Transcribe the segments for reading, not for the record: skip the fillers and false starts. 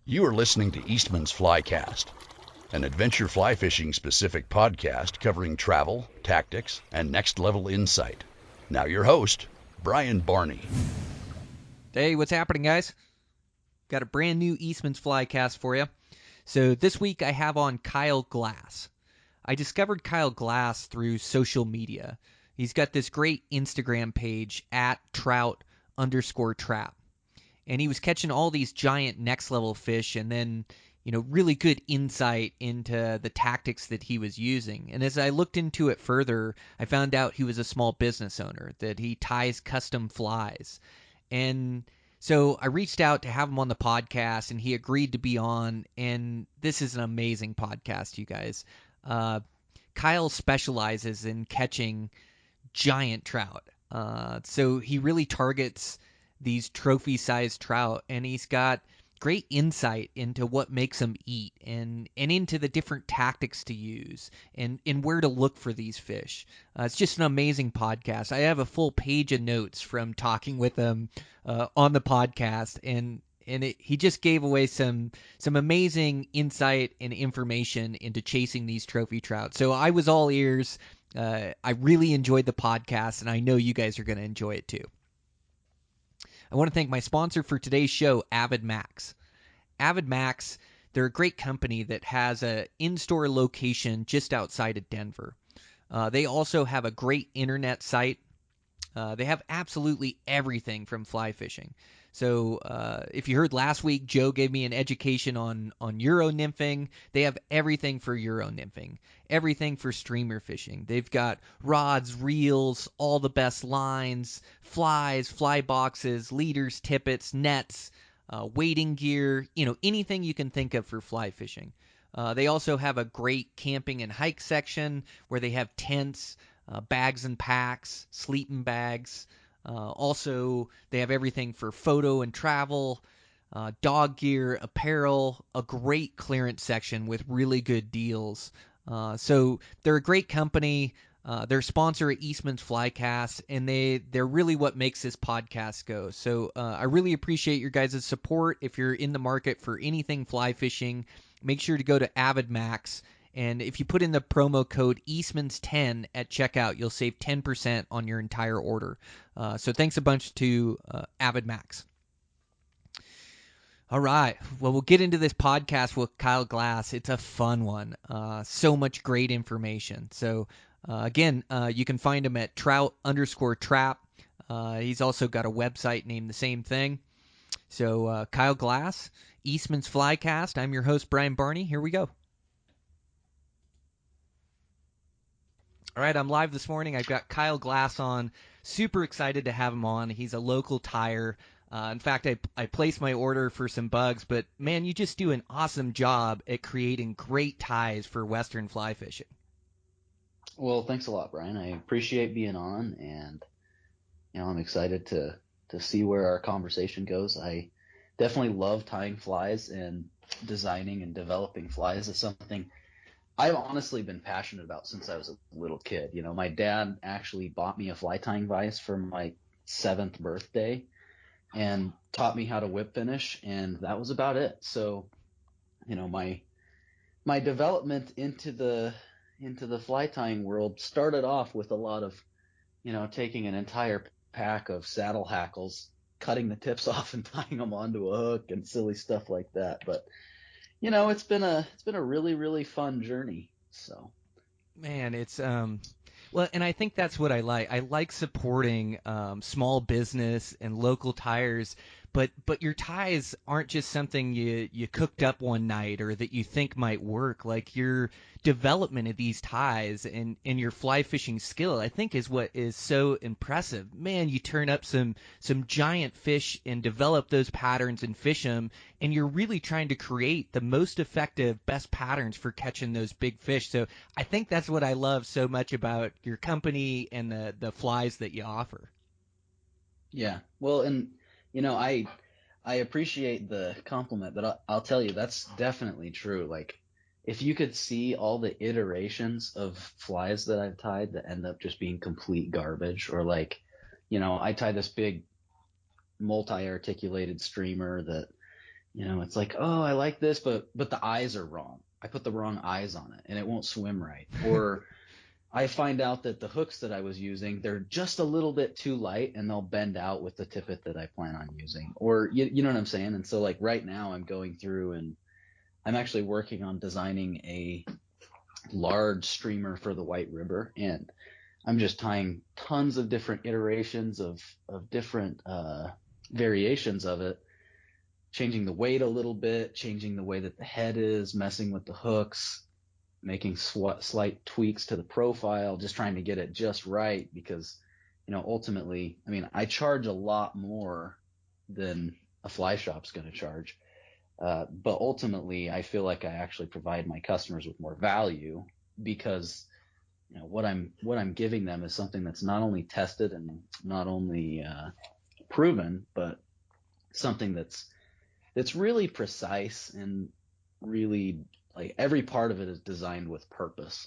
You are listening to Eastman's Flycast, an adventure fly fishing specific podcast covering travel, tactics, and next level insight. Now your host, Brian Barney. Hey, what's happening, guys? Got a brand new Eastman's Flycast for you. So this week I have on Kyle Glass. I discovered Kyle Glass through social media. He's got this great Instagram page at Trout_trap. And he was catching all these giant next level fish and then, really good insight into the tactics that he was using. And as I looked into it further, I found out he was a small business owner, that he ties custom flies. And so I reached out to have him on the podcast, and he agreed to be on. And this is an amazing podcast, you guys. Kyle specializes in catching giant trout. So he really targets these trophy-sized trout, and he's got great insight into what makes them eat and into the different tactics to use and where to look for these fish. It's just an amazing podcast. I have a full page of notes from talking with him on the podcast, and he just gave away some amazing insight and information into chasing these trophy trout. So I was all ears. I really enjoyed the podcast, and I know you guys are going to enjoy it too. I want to thank my sponsor for today's show, Avid Max. Avid Max, they're a great company that has an in-store location just outside of Denver. They also have a great internet site. They have absolutely everything from fly fishing. So if you heard last week, Joe gave me an education on Euro nymphing. They have everything for Euro nymphing, everything for streamer fishing. They've got rods, reels, all the best lines, flies, fly boxes, leaders, tippets, nets, wading gear, anything you can think of for fly fishing. They also have a great camping and hike section where they have tents, bags and packs, sleeping bags. Also, they have everything for photo and travel, dog gear, apparel, a great clearance section with really good deals. So they're a great company. They're a sponsor at Eastman's Flycast, and they're really what makes this podcast go. So I really appreciate your guys' support. If you're in the market for anything fly fishing, make sure to go to Avid Max. And if you put in the promo code Eastmans10 at checkout, you'll save 10% on your entire order. So thanks a bunch to Avid Max. All right. Well, we'll get into this podcast with Kyle Glass. It's a fun one. So much great information. So again, you can find him at Trout_trap. He's also got a website named the same thing. So Kyle Glass, Eastman's Flycast. I'm your host, Brian Barney. Here we go. All right, I'm live this morning. I've got Kyle Glass on. Super excited to have him on. He's a local tire. In fact, I placed my order for some bugs, but man, you just do an awesome job at creating great ties for Western fly fishing. Well, thanks a lot, Brian. I appreciate being on, and I'm excited to see where our conversation goes. I definitely love tying flies, and designing and developing flies is something I've honestly been passionate about since I was a little kid. My dad actually bought me a fly tying vise for my 7th birthday and taught me how to whip finish, and that was about it. So, my development into the fly tying world started off with a lot of, taking an entire pack of saddle hackles, cutting the tips off and tying them onto a hook and silly stuff like that. But it's been a really, really fun journey. So, man, it's well, and I think that's what I like. I like supporting small business and local tires, but your ties aren't just something you cooked up one night or that you think might work. Like your development of these ties and your fly fishing skill, I think, is what is so impressive. Man, you turn up some giant fish and develop those patterns and fish them, and you're really trying to create the most effective, best patterns for catching those big fish. So I think that's what I love so much about your company and the flies that you offer. yeah. Well, and I appreciate the compliment, but I'll tell you that's definitely true. Like, if you could see all the iterations of flies that I've tied that end up just being complete garbage, or like, I tie this big multi-articulated streamer that it's like, oh, I like this, but the eyes are wrong. I put the wrong eyes on it and it won't swim right. Or I find out that the hooks that I was using, they're just a little bit too light and they'll bend out with the tippet that I plan on using. Or you know what I'm saying? And so like right now I'm going through and I'm actually working on designing a large streamer for the White River, and I'm just tying tons of different iterations of different variations of it, changing the weight a little bit, changing the way that the head is, messing with the hooks, making slight tweaks to the profile, just trying to get it just right because, ultimately, I mean, I charge a lot more than a fly shop's going to charge. But ultimately, I feel like I actually provide my customers with more value because what I'm giving them is something that's not only tested and not only proven, but something that's really precise and really like every part of it is designed with purpose.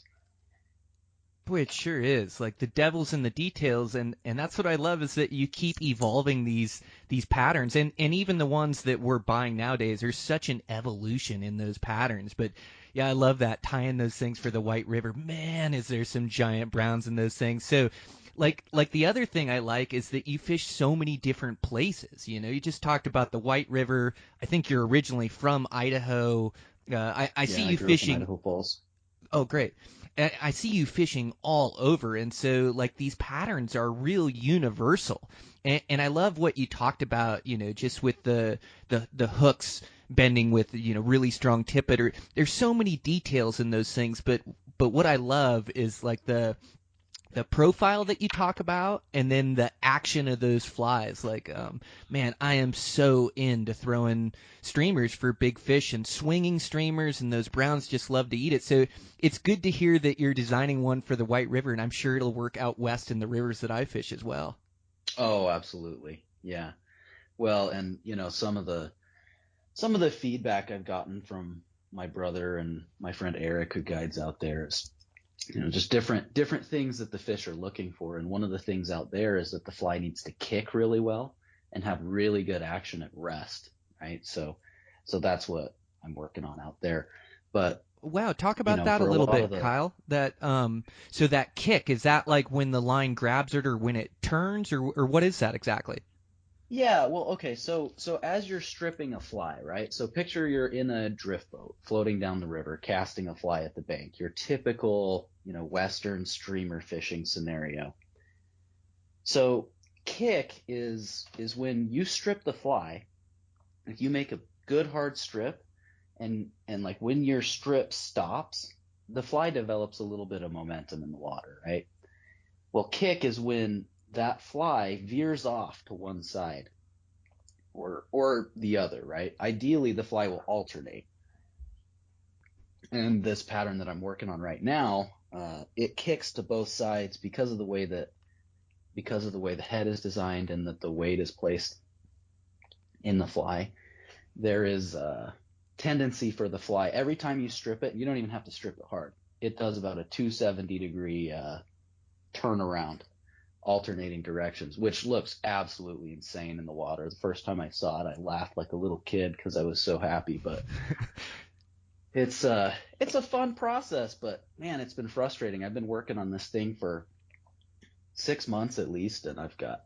Boy, it sure is. Like the devil's in the details, and that's what I love is that you keep evolving these patterns, and even the ones that we're buying nowadays. There's such an evolution in those patterns. But yeah, I love that tying those things for the White River. Man, is there some giant browns in those things. So, like the other thing I like is that you fish so many different places. You just talked about the White River. I think you're originally from Idaho. I see Yeah, I you grew up in fishing. Idaho Falls. Oh, great. I see you fishing all over, and so like these patterns are real universal. And I love what you talked about, just with the hooks bending with really strong tippet. Or there's so many details in those things, but what I love is like the profile that you talk about and then the action of those flies. Like, man, I am so into throwing streamers for big fish and swinging streamers, and those browns just love to eat it. So it's good to hear that you're designing one for the White River, and I'm sure it'll work out west in the rivers that I fish as well. Oh, absolutely. Yeah. Well, and some of the feedback I've gotten from my brother and my friend Eric, who guides out there, is just different things that the fish are looking for. And one of the things out there is that the fly needs to kick really well and have really good action at rest, right? So that's what I'm working on out there. But Wow, talk about that a for a little lot of bit, the Kyle. That so that kick, is that like when the line grabs it or when it turns, or what is that exactly? Yeah, well, okay, so as you're stripping a fly, right? So picture you're in a drift boat floating down the river, casting a fly at the bank. Your typical, Western streamer fishing scenario. So kick is when you strip the fly, if you make a good hard strip, and like when your strip stops, the fly develops a little bit of momentum in the water, right? Well, kick is when that fly veers off to one side or the other, right? Ideally, the fly will alternate. And this pattern that I'm working on right now, it kicks to both sides because of the way the head is designed and that the weight is placed in the fly. There is a tendency for the fly every time you strip it. You don't even have to strip it hard. It does about a 270-degree turnaround, alternating directions, which looks absolutely insane in the water. The first time I saw it, I laughed like a little kid because I was so happy. But it's a fun process, but man, it's been frustrating. I've been working on this thing for 6 months at least, and I've got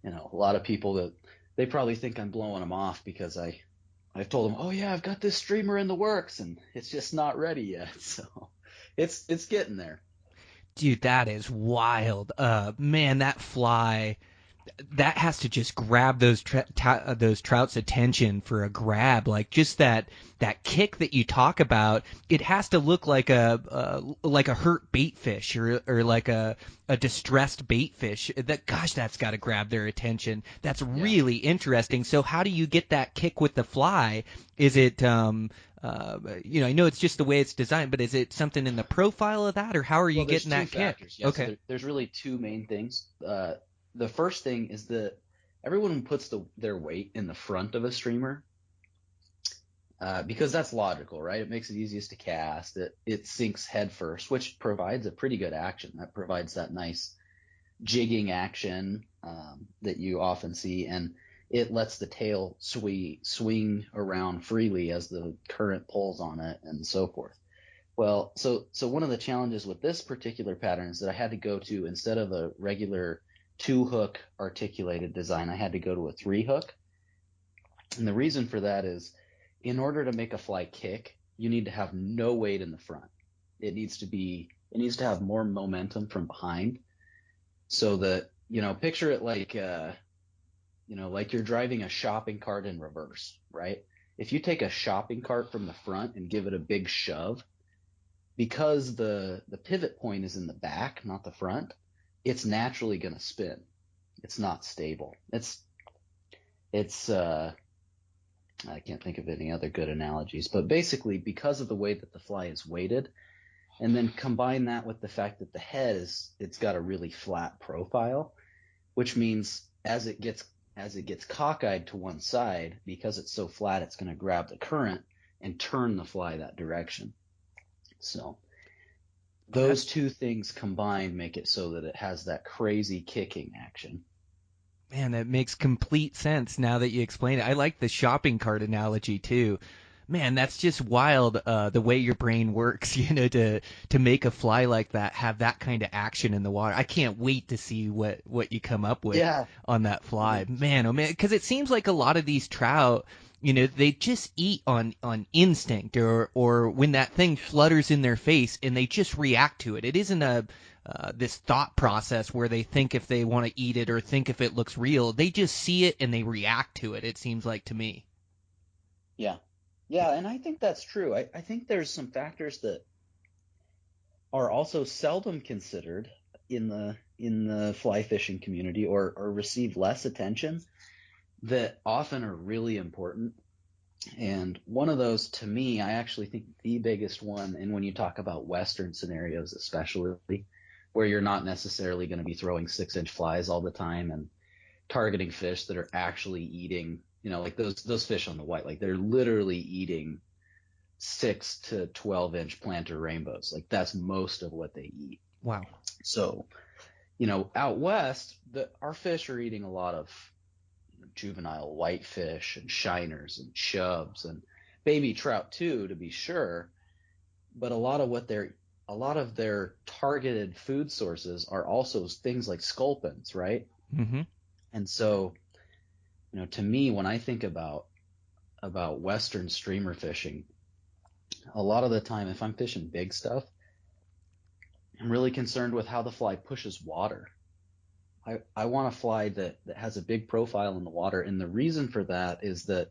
a lot of people that they probably think I'm blowing them off because I've told them, oh yeah, I've got this streamer in the works, and it's just not ready yet. So it's getting there. Dude, that is wild. Man, that fly, that has to just grab those trout's attention for a grab. Like just that kick that you talk about, it has to look like a hurt bait fish or like a distressed bait fish. That gosh, that's got to grab their attention. That's Yeah. really interesting. So how do you get that kick with the fly? Is it I know it's just the way it's designed, but is it something in the profile of that, or how are you Well, there's getting two that kick? factors. Yeah. So Okay. there's really two main things. The first thing is that everyone puts their weight in the front of a streamer because that's logical, right? It makes it easiest to cast. It sinks head first, which provides a pretty good action. That provides that nice jigging action that you often see, and it lets the tail swing around freely as the current pulls on it and so forth. Well, so one of the challenges with this particular pattern is that I had to go to, instead of a regular 2-hook articulated design, I had to go to a 3-hook. And the reason for that is, in order to make a fly kick, you need to have no weight in the front. It needs to have more momentum from behind, so that, picture it like, like you're driving a shopping cart in reverse, right? If you take a shopping cart from the front and give it a big shove, because the pivot point is in the back, not the front, it's naturally going to spin. It's not stable. It's I can't think of any other good analogies, but basically, because of the way that the fly is weighted, and then combine that with the fact that the head it's got a really flat profile, which means as it gets cockeyed to one side, because it's so flat, it's going to grab the current and turn the fly that direction. So those two things combined make it so that it has that crazy kicking action. Man, that makes complete sense now that you explain it. I like the shopping cart analogy too. Man, that's just wild, the way your brain works, to make a fly like that have that kind of action in the water. I can't wait to see what you come up with on that fly. Man, oh man, because it seems like a lot of these trout, they just eat on instinct, or when that thing flutters in their face and they just react to it. It isn't this thought process where they think if they want to eat it or think if it looks real. They just see it and they react to it, it seems like to me. Yeah, and I think that's true. I think there's some factors that are also seldom considered in the fly fishing community, or receive less attention, that often are really important. And one of those, to me, I actually think the biggest one, and when you talk about Western scenarios especially, where you're not necessarily going to be throwing 6-inch flies all the time and targeting fish that are actually eating, like those fish on the white, like they're literally eating 6 to 12-inch planter rainbows. Like that's most of what they eat. Wow. So, out west, our fish are eating a lot of juvenile whitefish and shiners and chubs and baby trout too, to be sure. But a lot of their targeted food sources are also things like sculpins, right? Mm-hmm. And so, to me, when I think about Western streamer fishing, a lot of the time, if I'm fishing big stuff, I'm really concerned with how the fly pushes water. I want a fly that has a big profile in the water, and the reason for that is that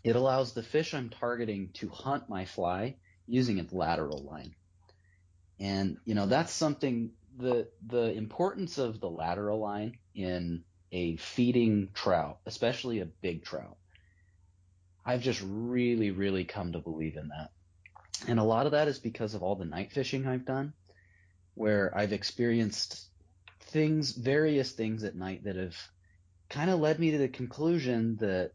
it allows the fish I'm targeting to hunt my fly using its lateral line. And, that's something, the importance of the lateral line in a feeding trout, especially a big trout, I've just really, really come to believe in that. And a lot of that is because of all the night fishing I've done, where I've experienced various things at night that have kind of led me to the conclusion that,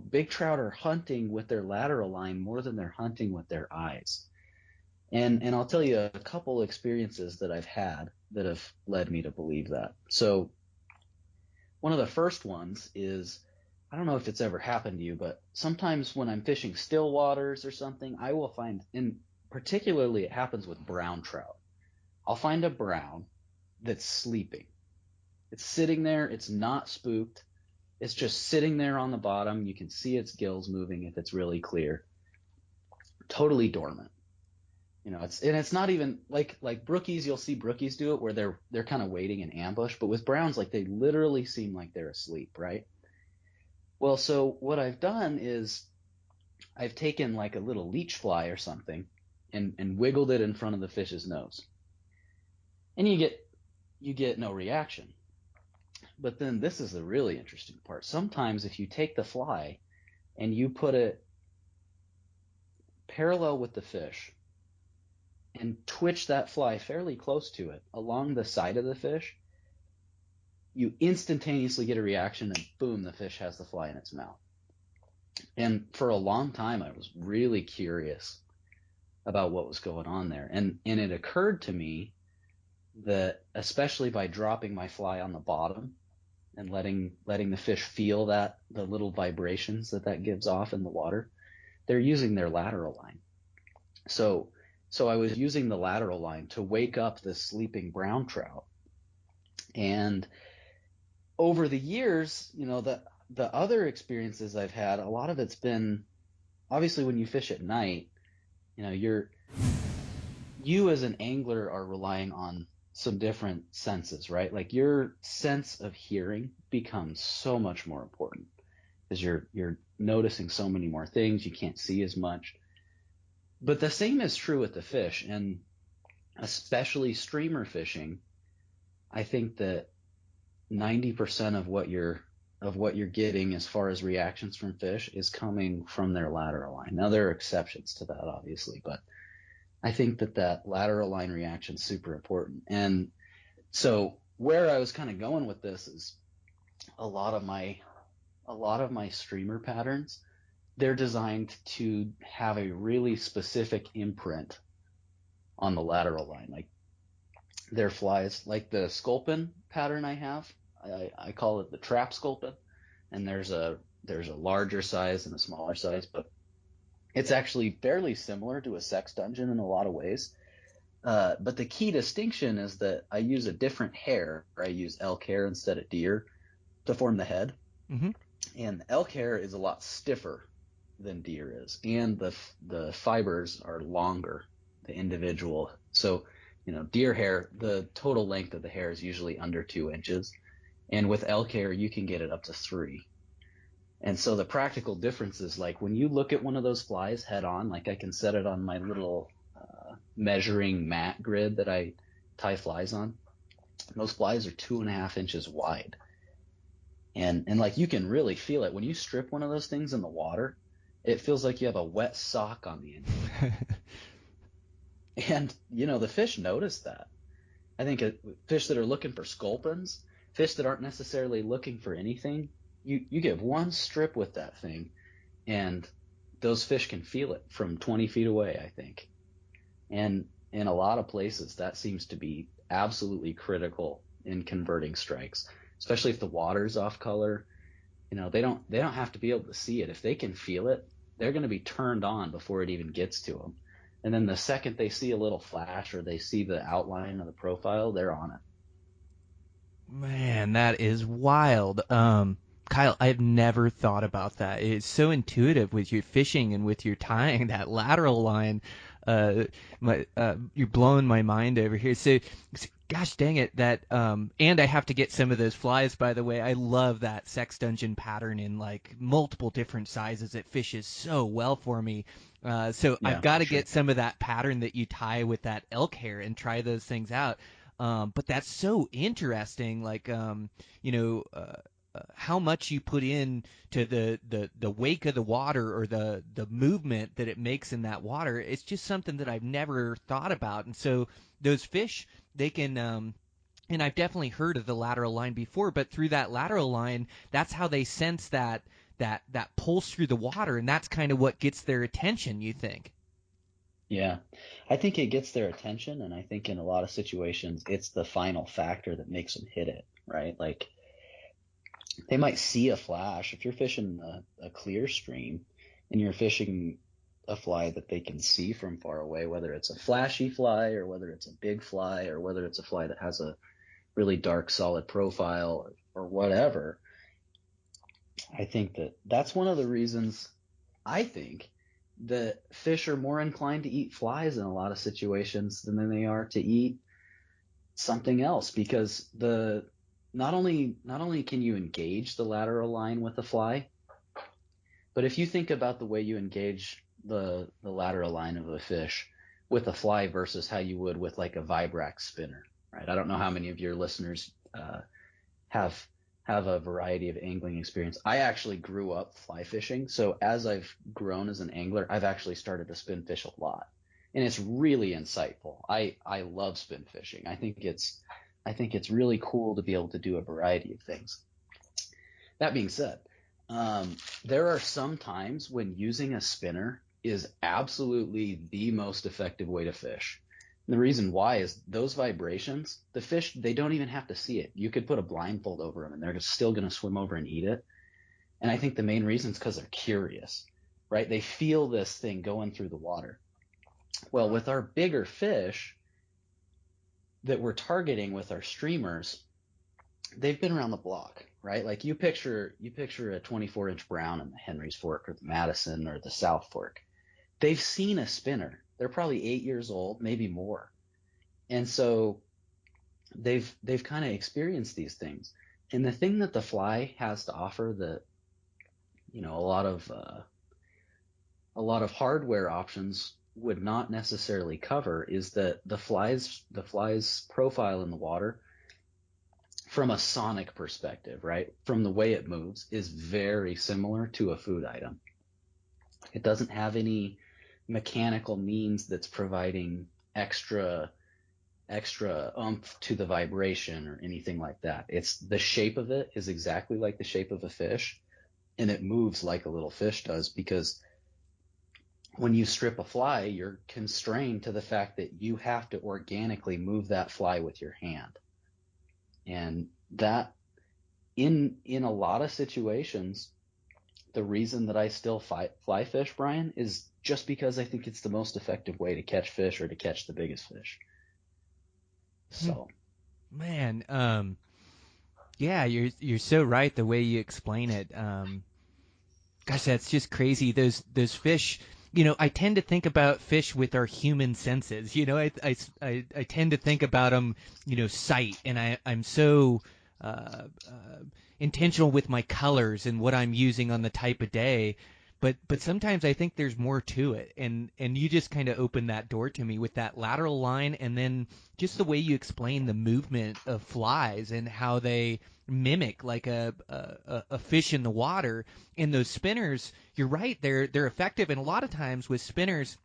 big trout are hunting with their lateral line more than they're hunting with their eyes. And I'll tell you a couple experiences that I've had that have led me to believe that. So one of the first ones is, I don't know if it's ever happened to you, but sometimes when I'm fishing still waters or something, I will find, and particularly it happens with brown trout, I'll find a brown that's sleeping. It's sitting there. It's not spooked. It's just sitting there on the bottom. You can see its gills moving if it's really clear. Totally dormant. It's not even like brookies. You'll see brookies do it where they're kind of waiting in ambush, but with browns, like they literally seem like they're asleep, right? Well, so what I've done is I've taken like a little leech fly or something and wiggled it in front of the fish's nose, and you get no reaction. But then this is the really interesting part. Sometimes if you take the fly and you put it parallel with the fish and twitch that fly fairly close to it along the side of the fish, you instantaneously get a reaction, and boom, the fish has the fly in its mouth. And for a long time, I was really curious about what was going on there. And it occurred to me that, especially by dropping my fly on the bottom, and letting the fish feel the little vibrations that gives off in the water, they're using their lateral line. So I was using the lateral line to wake up the sleeping brown trout. And over the years, the other experiences I've had, a lot of it's been, obviously when you fish at night, you as an angler are relying on some different senses, right? Like your sense of hearing becomes so much more important because you're noticing so many more things. You can't see as much. But the same is true with the fish, and especially streamer fishing. I think that 90% of what you're getting as far as reactions from fish is coming from their lateral line. Now there are exceptions to that, obviously, but I think that lateral line reaction is super important. And so where I was kind of going with this is a lot of my streamer patterns, they're designed to have a really specific imprint on the lateral line. Like their flies, like the sculpin pattern I have, I call it the trap sculpin. And there's a larger size and a smaller size, but it's actually fairly similar to a sex dungeon in a lot of ways. But the key distinction is that I use a different hair. I use elk hair instead of deer to form the head. Mm-hmm. And elk hair is a lot stiffer than deer is, and the fibers are longer, the individual. So, deer hair, the total length of the hair is usually under 2 inches, and with elk hair you can get it up to 3. And so the practical difference is, like, when you look at one of those flies head on, like I can set it on my little measuring mat grid that I tie flies on. Those flies are 2.5 inches wide. And like you can really feel it when you strip one of those things in the water. It feels like you have a wet sock on the end. And the fish notice that. I think fish that are looking for sculpins, fish that aren't necessarily looking for anything, you give one strip with that thing, and those fish can feel it from 20 feet away, I think. And in a lot of places, that seems to be absolutely critical in converting strikes, especially if the water's off color. They don't have to be able to see it. If they can feel it, they're going to be turned on before it even gets to them. And then the second they see a little flash or they see the outline of the profile, they're on it. Man, that is wild. Kyle, I've never thought about that. It's so intuitive with your fishing and with your tying that lateral line. You're blowing my mind over here. So, gosh dang it, and I have to get some of those flies, by the way. I love that sex dungeon pattern in like multiple different sizes. It fishes so well for me. So Yeah, I've got to sure. get some of that pattern that you tie with that elk hair and try those things out. But that's so interesting, like how much you put in to the wake of the water or the movement that it makes in that water. It's just something that I've never thought about. And so those fish, they can and I've definitely heard of the lateral line before, but through that lateral line, that's how they sense that pulse through the water, and that's kind of what gets their attention, you think? Yeah, I think it gets their attention, and I think in a lot of situations, it's the final factor that makes them hit it, right? Like they might see a flash. If you're fishing a clear stream and you're fishing a fly that they can see from far away, whether it's a flashy fly or whether it's a big fly or whether it's a fly that has a really dark, solid profile or whatever, I think that's one of the reasons I think that fish are more inclined to eat flies in a lot of situations than they are to eat something else, because not only can you engage the lateral line with a fly, but if you think about the way you engage the lateral line of a fish with a fly versus how you would with like a Vibrax spinner, right? I don't know how many of your listeners have a variety of angling experience. I actually grew up fly fishing, so as I've grown as an angler, I've actually started to spin fish a lot, and it's really insightful. I love spin fishing. I think it's really cool to be able to do a variety of things. That being said, there are some times when using a spinner is absolutely the most effective way to fish. The reason why is those vibrations, the fish, they don't even have to see it. You could put a blindfold over them and they're still going to swim over and eat it. And I think the main reason is because they're curious, right? They feel this thing going through the water. Well, with our bigger fish that we're targeting with our streamers, they've been around the block, right? Like you picture a 24-inch brown in the Henry's Fork or the Madison or the South Fork. They've seen a spinner. They're probably 8 years old, maybe more. And so they've kind of experienced these things. And the thing that the fly has to offer that, you know, a lot of hardware options would not necessarily cover is that the fly's profile in the water from a sonic perspective, right? From the way it moves is very similar to a food item. It doesn't have any mechanical means that's providing extra oomph to the vibration or anything like that. It's the shape of it is exactly like the shape of a fish, and it moves like a little fish does, because when you strip a fly, you're constrained to the fact that you have to organically move that fly with your hand. And that in a lot of situations, the reason that I still fly fish, Brian, is just because I think it's the most effective way to catch fish or to catch the biggest fish. So, Man, yeah, you're so right the way you explain it. Gosh, that's just crazy. Those fish, you know, I tend to think about fish with our human senses. You know, I tend to think about them, you know, sight, and I'm so intentional with my colors and what I'm using on the type of day. But sometimes I think there's more to it, and you just kind of opened that door to me with that lateral line, and then just the way you explain the movement of flies and how they mimic like a fish in the water. And those spinners, you're right, they're effective, and a lot of times with spinners.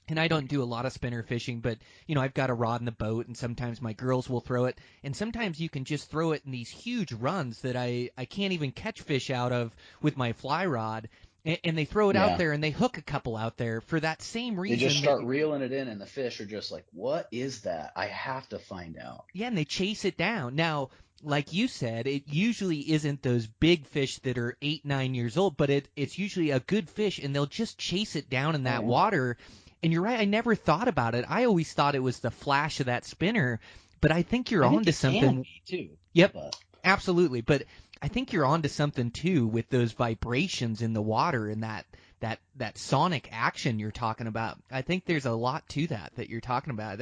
And I don't do a lot of spinner fishing, but you know, I've got a rod in the boat, and sometimes my girls will throw it, and sometimes you can just throw it in these huge runs that I can't even catch fish out of with my fly rod, and they throw it out yeah, there and they hook a couple out there for that same they just reason that start reeling it in, and the fish are just like, what is that? I have to find out. yeah, and they chase it down. Now, like you said, it usually isn't those big fish that are 8, 9 years old, but it's usually a good fish, and they'll just chase it down in Oh, that yeah. water. And you're right, I never thought about it. I always thought it was the flash of that spinner, but I think you're I think onto it can something. be too, Yep, but absolutely. But I think you're onto something too with those vibrations in the water and that sonic action you're talking about. I think there's a lot to that you're talking about.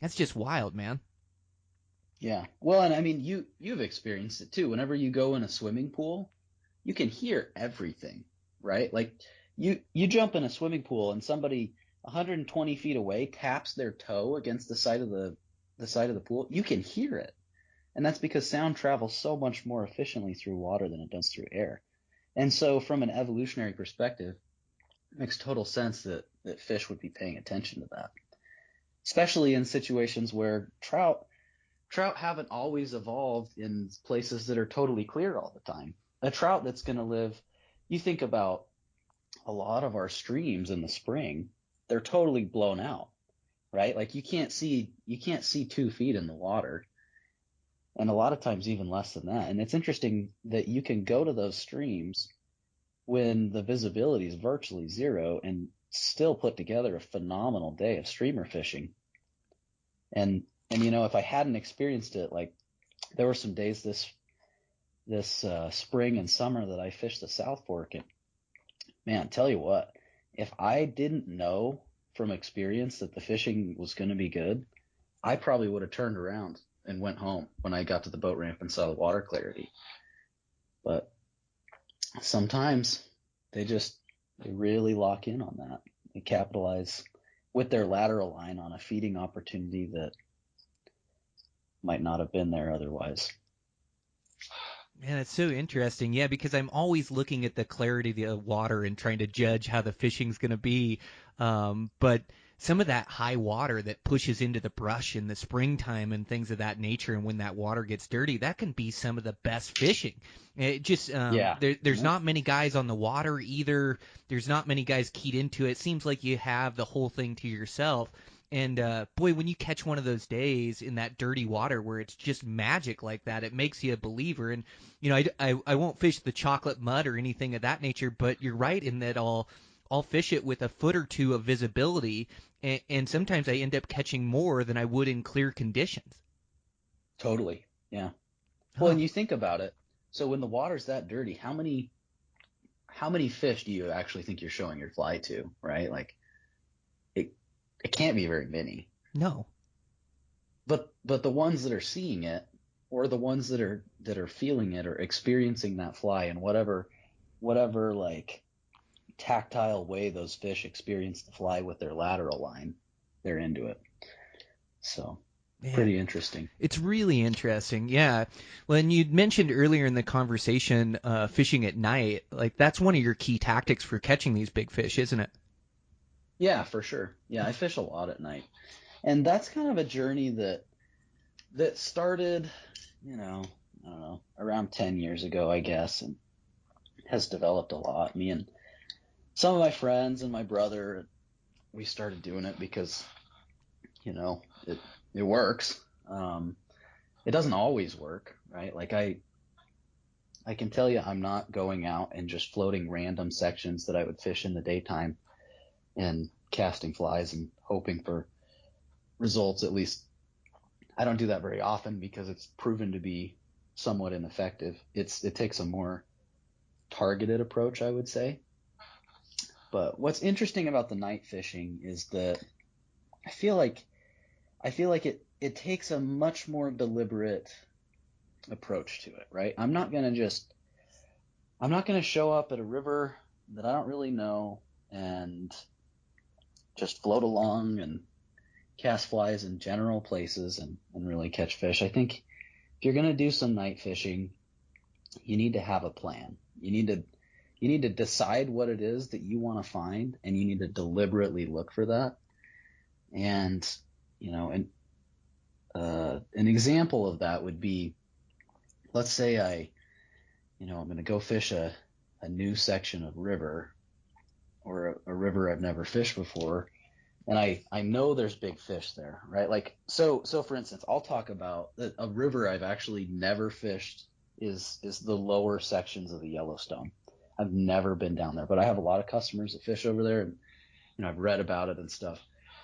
That's just wild, man. yeah. Well, and I mean, you've experienced it too. Whenever you go in a swimming pool, you can hear everything, right? Like you jump in a swimming pool and somebody 120 feet away taps their toe against the side of the pool. You can hear it. And that's because sound travels so much more efficiently through water than it does through air. And so from an evolutionary perspective, it makes total sense that fish would be paying attention to that. Especially in situations where trout haven't always evolved in places that are totally clear all the time. A trout that's going to live, you think about a lot of our streams in the spring, they're totally blown out, right? Like you can't see 2 feet in the water, and a lot of times even less than that. And it's interesting that you can go to those streams when the visibility is virtually zero and still put together a phenomenal day of streamer fishing. And you know, if I hadn't experienced it, like there were some days this spring and summer that I fished the South Fork, and man, tell you what, if I didn't know from experience that the fishing was going to be good, I probably would have turned around and went home when I got to the boat ramp and saw the water clarity. But sometimes they really lock in on that. They capitalize with their lateral line on a feeding opportunity that might not have been there otherwise. Man, it's so interesting. Yeah, because I'm always looking at the clarity of the water and trying to judge how the fishing's going to be. But some of that high water that pushes into the brush in the springtime and things of that nature, and when that water gets dirty, that can be some of the best fishing. It just Yeah. there's Yeah. not many guys on the water either. There's not many guys keyed into it. It seems like you have the whole thing to yourself. And boy, when you catch one of those days in that dirty water where it's just magic like that, it makes you a believer. And I won't fish the chocolate mud or anything of that nature, but you're right in that I'll fish it with a foot or two of visibility, and sometimes I end up catching more than I would in clear conditions. Totally. Yeah. Well, Huh. and you think about it. So when the water's that dirty, how many fish do you actually think you're showing your fly to, right? Like it it can't be very many. No. But the ones that are seeing it, or the ones that are feeling it or experiencing that fly in whatever like tactile way those fish experience the fly with their lateral line, they're into it. So Man, pretty interesting. it's really interesting. Yeah. Well, and you mentioned earlier in the conversation fishing at night. Like, that's one of your key tactics for catching these big fish, isn't it? Yeah, for sure. Yeah, I fish a lot at night. And that's kind of a journey that started, I don't know, around 10 years ago, I guess, and has developed a lot. Me and some of my friends and my brother, we started doing it because, you know, it works. It doesn't always work, right? Like I can tell you I'm not going out and just floating random sections that I would fish in the daytime and casting flies and hoping for results. At least I don't do that very often because it's proven to be somewhat ineffective. It takes a more targeted approach, I would say. But what's interesting about the night fishing is that I feel like it takes a much more deliberate approach to it, right? I'm not gonna show up at a river that I don't really know and just float along and cast flies in general places and really catch fish. I think if you're gonna do some night fishing, you need to have a plan. You need to decide what it is that you want to find, and you need to deliberately look for that. And an example of that would be, let's say I'm going to go fish a new section of river, or a river I've never fished before, and I know there's big fish there, right? Like so for instance, I'll talk about a river I've actually never fished is the lower sections of the Yellowstone. I've never been down there, but I have a lot of customers that fish over there, and I've read about it and stuff,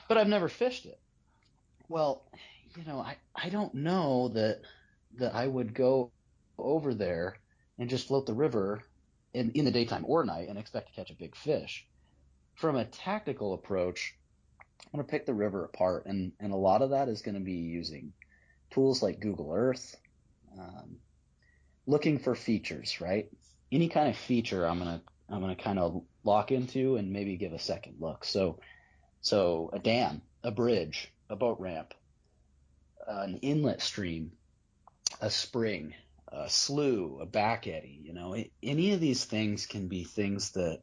but I've never fished it. Well, I don't know that I would go over there and just float the river in the daytime or night and expect to catch a big fish. From a tactical approach, I'm going to pick the river apart, and a lot of that is going to be using tools like Google Earth, um, looking for features, right? Any kind of feature I'm gonna kind of lock into and maybe give a second look. So a dam, a bridge, a boat ramp, an inlet stream, a spring, a slough, a back eddy. Any of these things can be things that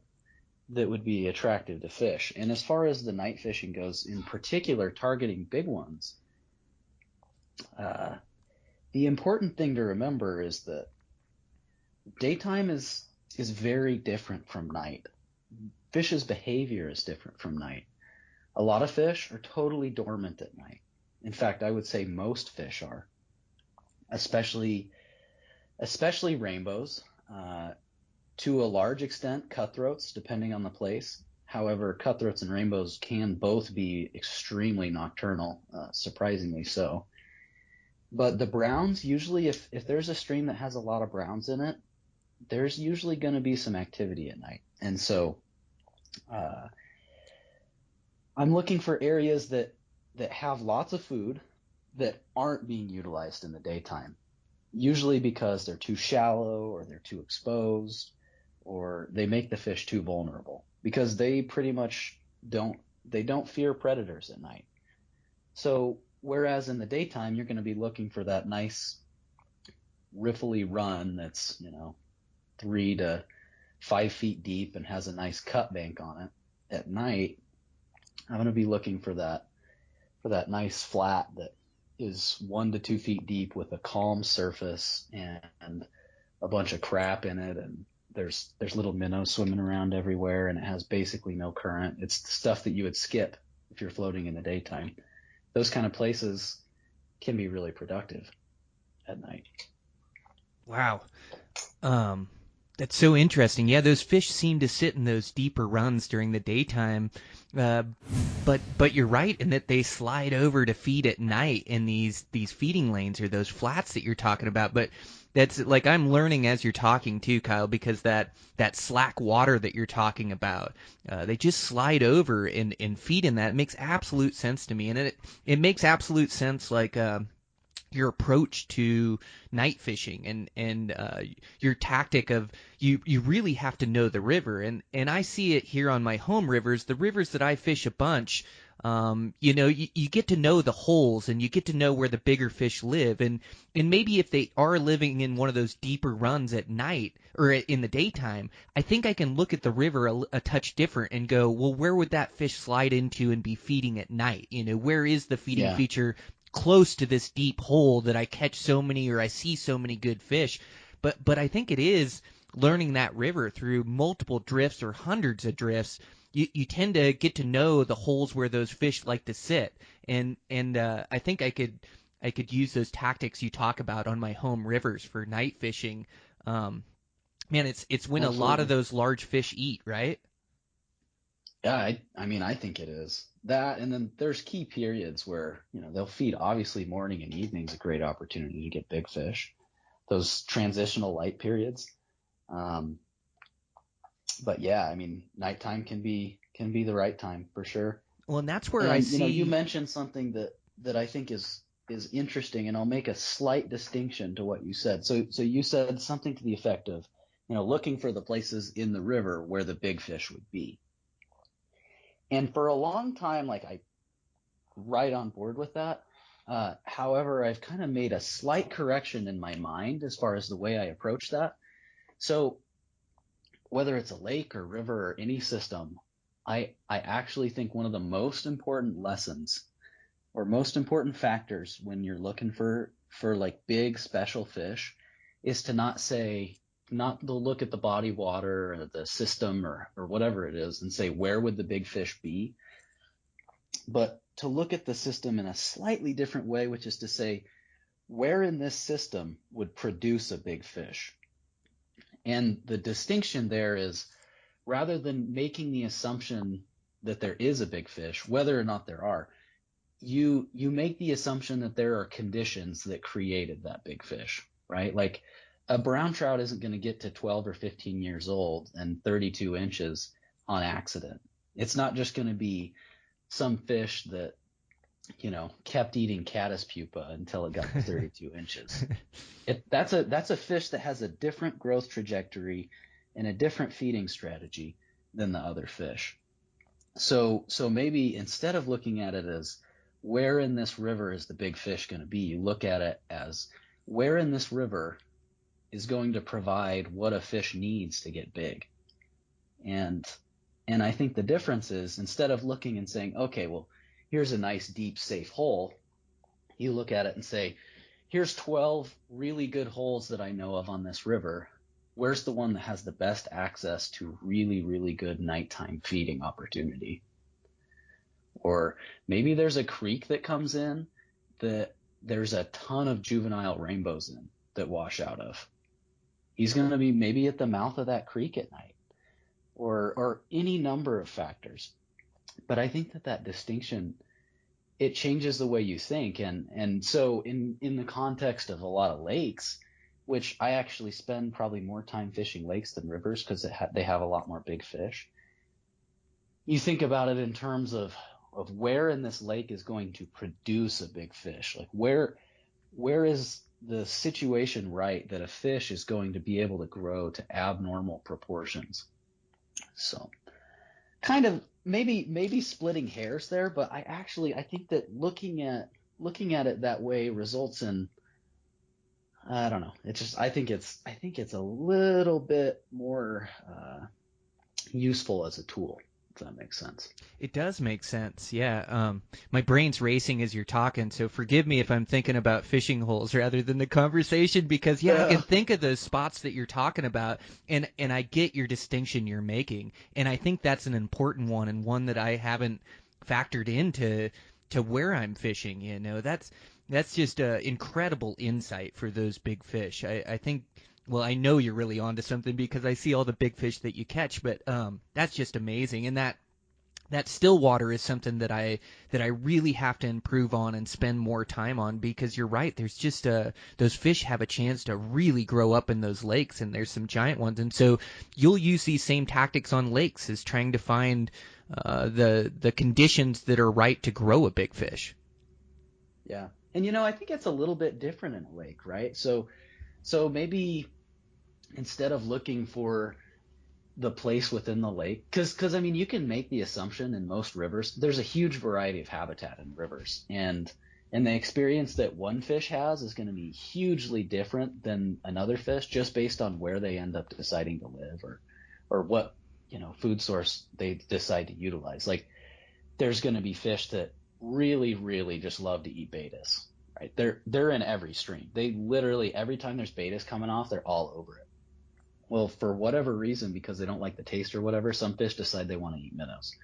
would be attractive to fish. And as far as the night fishing goes, in particular, targeting big ones, uh, the important thing to remember is that daytime is very different from night. Fish's behavior is different from night. A lot of fish are totally dormant at night. In fact, I would say most fish are, especially rainbows. To a large extent, cutthroats, depending on the place. However, cutthroats and rainbows can both be extremely nocturnal, surprisingly so. But the browns, usually, if there's a stream that has a lot of browns in it, there's usually going to be some activity at night. And so uh, I'm looking for areas that have lots of food that aren't being utilized in the daytime, usually because they're too shallow or they're too exposed or they make the fish too vulnerable because they pretty much don't fear predators at night. So whereas in the daytime you're going to be looking for that nice riffly run that's 3 to 5 feet deep and has a nice cut bank on it, at night I'm going to be looking for that nice flat that is 1 to 2 feet deep with a calm surface and a bunch of crap in it, and there's little minnows swimming around everywhere, and it has basically no current. It's the stuff that you would skip if you're floating in the daytime. Those kind of places can be really productive at night. Wow. That's so interesting. Yeah, those fish seem to sit in those deeper runs during the daytime, but you're right in that they slide over to feed at night in these feeding lanes or those flats that you're talking about. But that's like I'm learning as you're talking too, Kyle, because that slack water that you're talking about, they just slide over and feed in that. It makes absolute sense to me, and it makes absolute sense like. Your approach to night fishing and your tactic of you really have to know the river and I see it here on my home rivers, the rivers that I fish a bunch. You get to know the holes and you get to know where the bigger fish live and maybe if they are living in one of those deeper runs at night or in the daytime, I think I can look at the river a touch different and go, well, where would that fish slide into and be feeding at night? Where is the feeding Yeah. feature close to this deep hole that I catch so many or I see so many good fish. But I think it is learning that river through multiple drifts or hundreds of drifts. You tend to get to know the holes where those fish like to sit, and I think I could use those tactics you talk about on my home rivers for night fishing. Man, it's when a lot of Absolutely. those large fish eat, right? Yeah, I mean, I think it is that, and then there's key periods where they'll feed. Obviously, morning and evening is a great opportunity to get big fish. Those transitional light periods. Um, but yeah, I mean, nighttime can be the right time for sure. Well, and that's where I And you see. mentioned something that I think is interesting, and I'll make a slight distinction to what you said. So you said something to the effect of, looking for the places in the river where the big fish would be. And for a long time, like I right on board with that. However, I've kind of made a slight correction in my mind as far as the way I approach that. So whether it's a lake or river or any system, I actually think one of the most important lessons or most important factors when you're looking for like big special fish is to not to look at the body water or the system or whatever it is and say where would the big fish be, but to look at the system in a slightly different way, which is to say, where in this system would produce a big fish? And the distinction there is rather than making the assumption that there is a big fish, whether or not there are, you make the assumption that there are conditions that created that big fish, right? Like a brown trout isn't going to get to 12 or 15 years old and 32 inches on accident. It's not just going to be some fish that kept eating caddis pupa until it got to 32 inches. That's a fish that has a different growth trajectory and a different feeding strategy than the other fish. So maybe instead of looking at it as where in this river is the big fish going to be, you look at it as where in this river is going to provide what a fish needs to get big. And I think the difference is instead of looking and saying, okay, well, here's a nice deep safe hole, you look at it and say, here's 12 really good holes that I know of on this river. Where's the one that has the best access to really, really good nighttime feeding opportunity? Or maybe there's a creek that comes in that there's a ton of juvenile rainbows in that wash out of. He's going to be maybe at the mouth of that creek at night, or any number of factors. But I think that distinction, it changes the way you think. And so in the context of a lot of lakes, which I actually spend probably more time fishing lakes than rivers because they have a lot more big fish. You think about it in terms of where in this lake is going to produce a big fish. Like where is the situation right that a fish is going to be able to grow to abnormal proportions? So kind of maybe splitting hairs there, but I think that looking at it that way results in, I don't know. It's just I think it's a little bit more useful as a tool, if that makes sense. It does make sense, yeah. My brain's racing as you're talking, so forgive me if I'm thinking about fishing holes rather than the conversation because, yeah, I can think of those spots that you're talking about, and I get your distinction you're making, and I think that's an important one and one that I haven't factored into where I'm fishing. That's just incredible insight for those big fish. I think. Well, I know you're really onto something because I see all the big fish that you catch, but that's just amazing. And that still water is something that I really have to improve on and spend more time on, because you're right. There's just those fish have a chance to really grow up in those lakes, and there's some giant ones. And so you'll use these same tactics on lakes as trying to find the conditions that are right to grow a big fish. Yeah. And I think it's a little bit different in a lake, right? So maybe instead of looking for the place within the lake, because I mean, you can make the assumption in most rivers there's a huge variety of habitat in rivers, and the experience that one fish has is going to be hugely different than another fish, just based on where they end up deciding to live, or what food source they decide to utilize. Like, there's going to be fish that really, really just love to eat betas, right? They're in every stream. They literally, every time there's betas coming off, they're all over it. Well, for whatever reason, because they don't like the taste or whatever, some fish decide they want to eat minnows.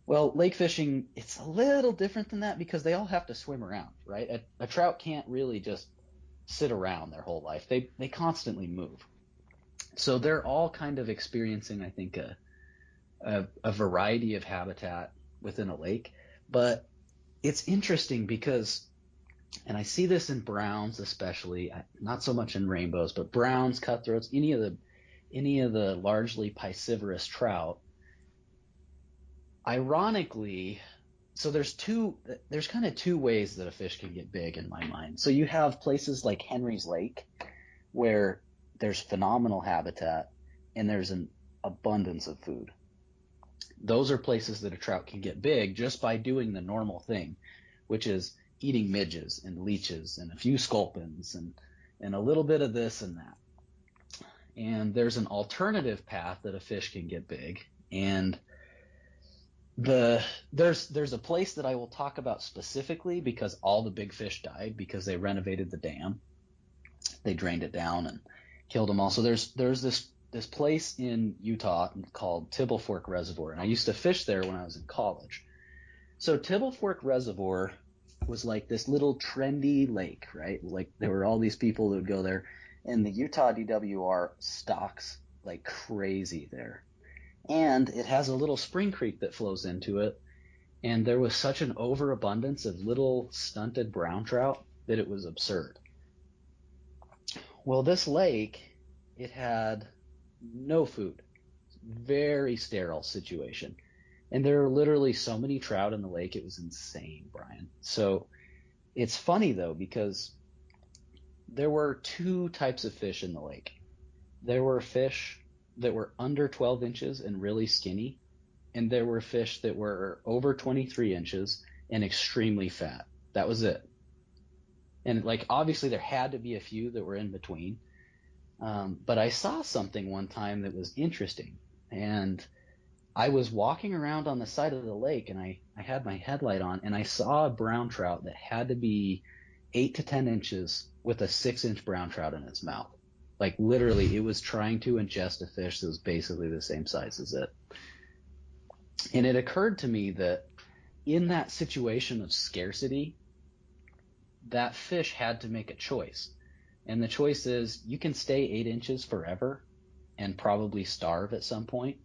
Well, lake fishing, it's a little different than that because they all have to swim around, right? A trout can't really just sit around their whole life. They constantly move. So they're all kind of experiencing, I think, a variety of habitat within a lake. But it's interesting because, and I see this in browns especially, not so much in rainbows, but browns, cutthroats, any of the largely piscivorous trout. Ironically, so there's kind of two ways that a fish can get big in my mind. So you have places like Henry's Lake, where there's phenomenal habitat and there's an abundance of food. Those are places that a trout can get big just by doing the normal thing, which is eating midges and leeches and a few sculpins and a little bit of this and that. And there's an alternative path that a fish can get big, and there's a place that I will talk about specifically because all the big fish died because they renovated the dam. They drained it down and killed them all. So there's this place in Utah called Tibble Fork Reservoir, and I used to fish there when I was in college. So Tibble Fork Reservoir was like this little trendy lake, right? Like, there were all these people that would go there, and the Utah DWR stocks like crazy there. And it has a little spring creek that flows into it, and there was such an overabundance of little stunted brown trout that it was absurd. Well, this lake, it had no food. Very sterile situation. And there are literally so many trout in the lake, it was insane, Brian. So it's funny, though, because there were two types of fish in the lake. There were fish that were under 12 inches and really skinny, and there were fish that were over 23 inches and extremely fat. That was it. And, like, obviously there had to be a few that were in between. But I saw something one time that was interesting, and I was walking around on the side of the lake, and I had my headlight on, and I saw a brown trout that had to be 8 to 10 inches with a 6-inch brown trout in its mouth. Like, literally, it was trying to ingest a fish that was basically the same size as it. And it occurred to me that in that situation of scarcity, that fish had to make a choice. And the choice is, you can stay 8 inches forever and probably starve at some point,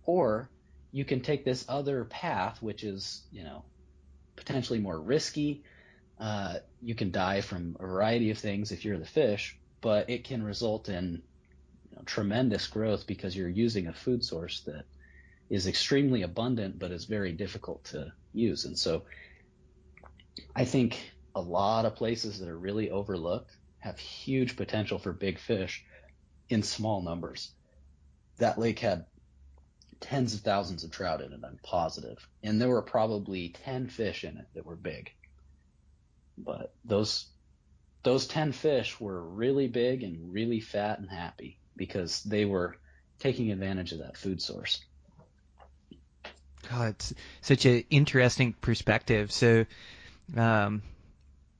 or you can take this other path, which is, potentially more risky. You can die from a variety of things if you're the fish, but it can result in tremendous growth because you're using a food source that is extremely abundant but is very difficult to use. And so I think a lot of places that are really overlooked have huge potential for big fish in small numbers. That lake had tens of thousands of trout in it, I'm positive. And there were probably 10 fish in it that were big. But those 10 fish were really big and really fat and happy because they were taking advantage of that food source. God, it's such an interesting perspective. So, man,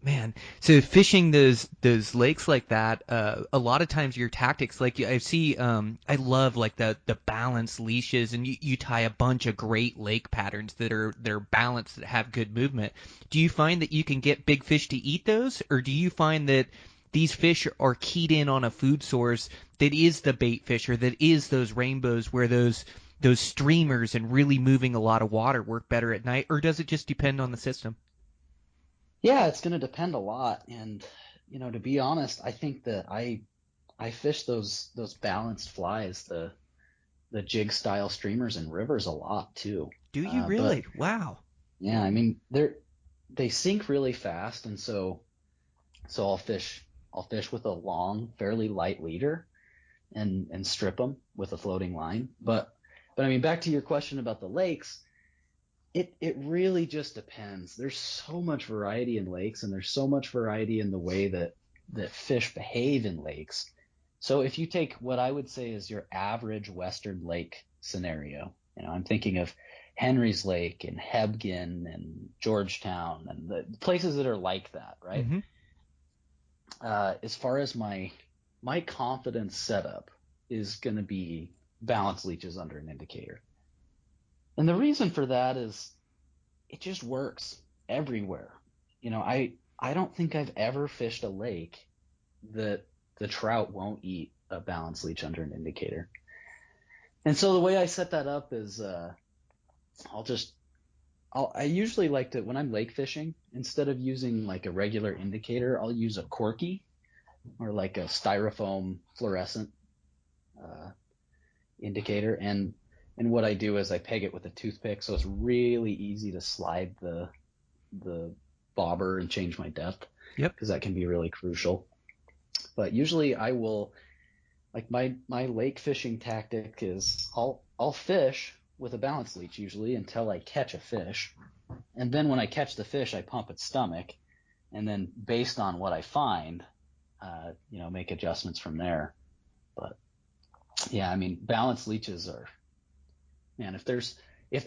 Man, so fishing those lakes like that, a lot of times your tactics, like I see, I love like the balanced leashes, and you tie a bunch of great lake patterns that are balanced, that have good movement. Do you find that you can get big fish to eat those, or do you find that these fish are keyed in on a food source that is the bait fish, or that is those rainbows, where those streamers and really moving a lot of water work better at night, or does it just depend on the system? Yeah, it's going to depend a lot. And, to be honest, I think that I fish those balanced flies, the jig style streamers in rivers a lot too. Do you But really? Wow. yeah, I mean, they sink really fast. And so I'll fish with a long, fairly light leader and strip them with a floating line. But I mean, back to your question about the lakes, it really just depends. There's so much variety in lakes, and there's so much variety in the way that fish behave in lakes. So if you take what I would say is your average Western lake scenario, I'm thinking of Henry's Lake and Hebgen and Georgetown and the places that are like that, right? Hmm. As far as my confidence setup is going to be balance leeches under an indicator. And the reason for that is it just works everywhere. I don't think I've ever fished a lake that the trout won't eat a balance leech under an indicator. And so the way I set that up is I'll just I usually like to, when I'm lake fishing, instead of using like a regular indicator, I'll use a corky or like a styrofoam fluorescent uh, indicator. And what I do is I peg it with a toothpick, so it's really easy to slide the bobber and change my depth, Yep. because that can be really crucial. But usually I will, like, my lake fishing tactic is I'll fish with a balance leech usually until I catch a fish, and then when I catch the fish, I pump its stomach, and then based on what I find, make adjustments from there. But yeah, I mean, balance leeches are, man, if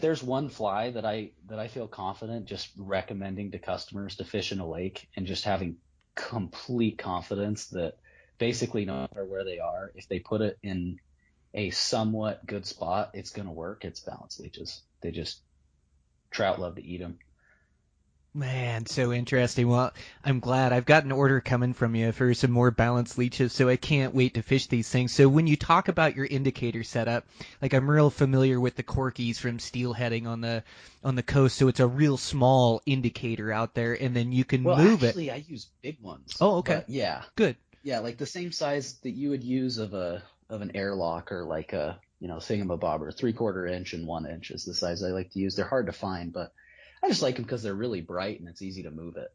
there's one fly that I feel confident just recommending to customers to fish in a lake, and just having complete confidence that basically no matter where they are, if they put it in a somewhat good spot, it's going to work, it's balance leeches. Trout love to eat them. Man, so interesting. Well, I'm glad I've got an order coming from you for some more balanced leeches, so I can't wait to fish these things. So when you talk about your indicator setup, like I'm real familiar with the corkies from steelheading on the coast, so it's a real small indicator out there, and then you can Well, move it. actually, I use big ones, Oh, okay. but yeah, Good. yeah, like the same size that you would use of an airlock, or like a thingamabobber. 3/4 inch and 1 inch is the size I like to use. They're hard to find, but I just like them because they're really bright and it's easy to move it.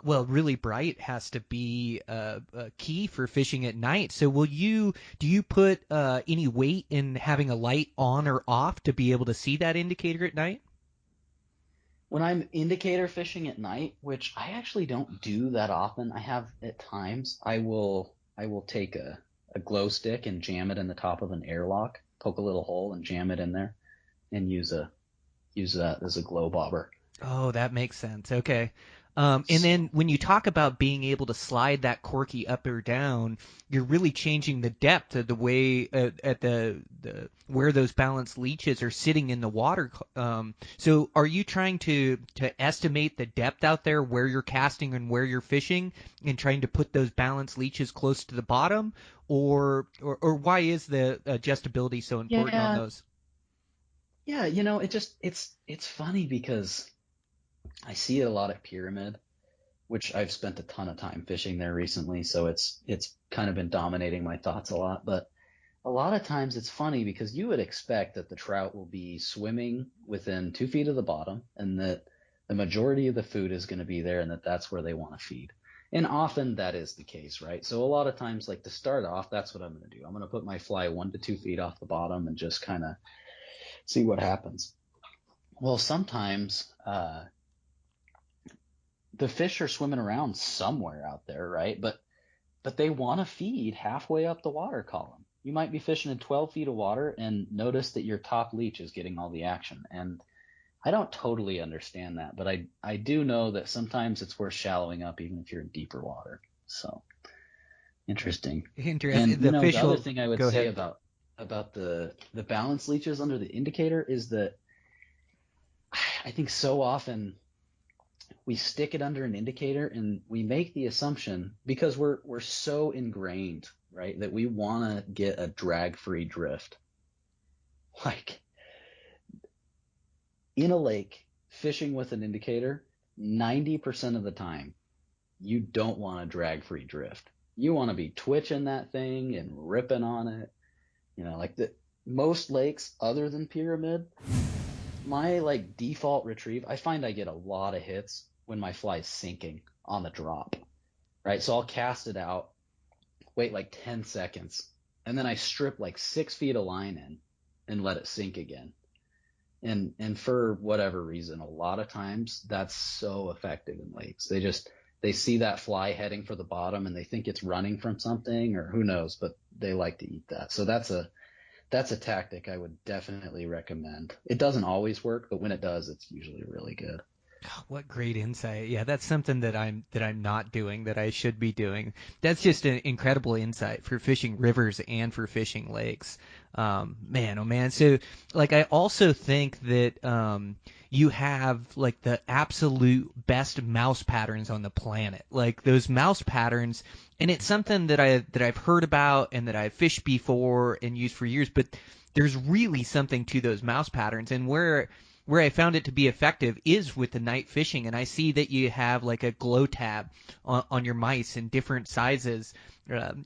Well, really bright has to be a key for fishing at night. So do you put any weight in having a light on or off to be able to see that indicator at night? When I'm indicator fishing at night, which I actually don't do that often, I have at times, I will take a glow stick and jam it in the top of an airlock, poke a little hole and jam it in there, and use that as a glow bobber. Oh, that makes sense. Okay. And then when you talk about being able to slide that corky up or down, you're really changing the depth of the way at the where those balanced leeches are sitting in the water. So are you trying to estimate the depth out there where you're casting and where you're fishing, and trying to put those balanced leeches close to the bottom, or why is the adjustability so important on Yeah, those? yeah, it's funny because I see it a lot at Pyramid, which I've spent a ton of time fishing there recently, so it's kind of been dominating my thoughts a lot. But a lot of times it's funny because you would expect that the trout will be swimming within 2 feet of the bottom, and that the majority of the food is going to be there, and that's where they want to feed. And often that is the case, right? So a lot of times, like, to start off, that's what I'm going to do. I'm going to put my fly 1 to 2 feet off the bottom and just kind of see what happens. Well, sometimes the fish are swimming around somewhere out there, right? But they want to feed halfway up the water column. You might be fishing in 12 feet of water and notice that your top leech is getting all the action. And I don't totally understand that, but I do know that sometimes it's worth shallowing up even if you're in deeper water. So interesting. Interesting. And The the fish other will thing I would go say ahead. about the balance leeches under the indicator is that I think so often we stick it under an indicator and we make the assumption, because we're so ingrained, right, that we want to get a drag-free drift. Like in a lake, fishing with an indicator, 90% of the time, you don't want a drag-free drift. You want to be twitching that thing and ripping on it. Like the most lakes other than Pyramid, my like default retrieve, I find I get a lot of hits when my fly's sinking on the drop, right? So I'll cast it out, wait like 10 seconds, and then I strip like 6 feet of line in and let it sink again. And for whatever reason, a lot of times that's so effective in lakes. They see that fly heading for the bottom and they think it's running from something, or who knows, but they like to eat that. So that's a tactic I would definitely recommend. It doesn't always work, but when it does, it's usually really good. What great insight. Yeah, that's something that I'm not doing that I should be doing. That's just an incredible insight for fishing rivers and for fishing lakes. Man, oh man. So like I also think that you have like the absolute best mouse patterns on the planet. Like those mouse patterns, and it's something that I've heard about and that I've fished before and used for years, but there's really something to those mouse patterns, and where I found it to be effective is with the night fishing, and I see that you have like a glow tab on your mice in different sizes.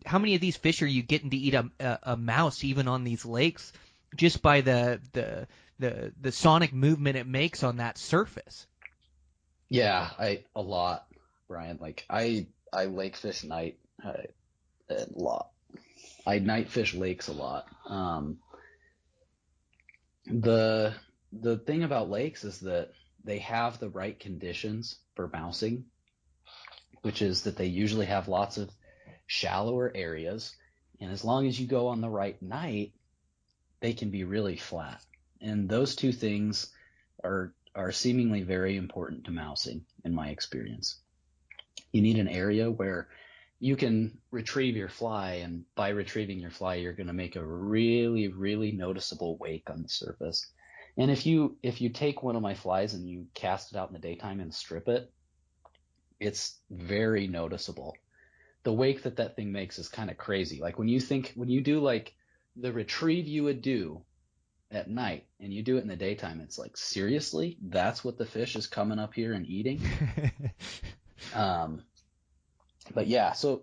How many of these fish are you getting to eat a mouse even on these lakes just by the sonic movement it makes on that surface? Yeah, a lot, Brian. Like I lake fish night a lot. I night fish lakes a lot. The the thing about lakes is that they have the right conditions for mousing, which is that they usually have lots of shallower areas, and as long as you go on the right night, they can be really flat. And those two things are seemingly very important to mousing in my experience. You need an area where you can retrieve your fly, and by retrieving your fly, you're going to make a really, really noticeable wake on the surface. And if you take one of my flies and you cast it out in the daytime and strip it, it's very noticeable. The wake that thing makes is kind of crazy. Like when you do like the retrieve you would do at night and you do it in the daytime, it's like, seriously, that's what the fish is coming up here and eating. But yeah, so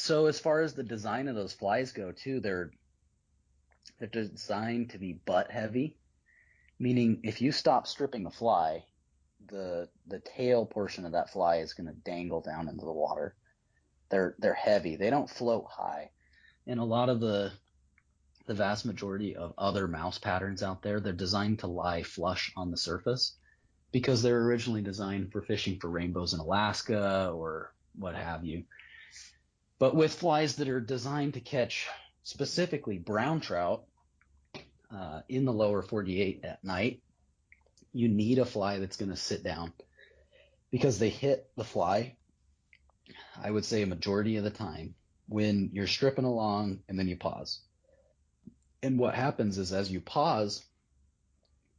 as far as the design of those flies go too, they're designed to be butt heavy, meaning if you stop stripping a fly, the tail portion of that fly is going to dangle down into the water. They're heavy. They don't float high. And a lot of the vast majority of other mouse patterns out there, they're designed to lie flush on the surface because they're originally designed for fishing for rainbows in Alaska or what have you. But with flies that are designed to catch specifically brown trout in the lower 48 at night, you need a fly that's going to sit down because they hit the fly, I would say a majority of the time, when you're stripping along and then you pause. And what happens is as you pause,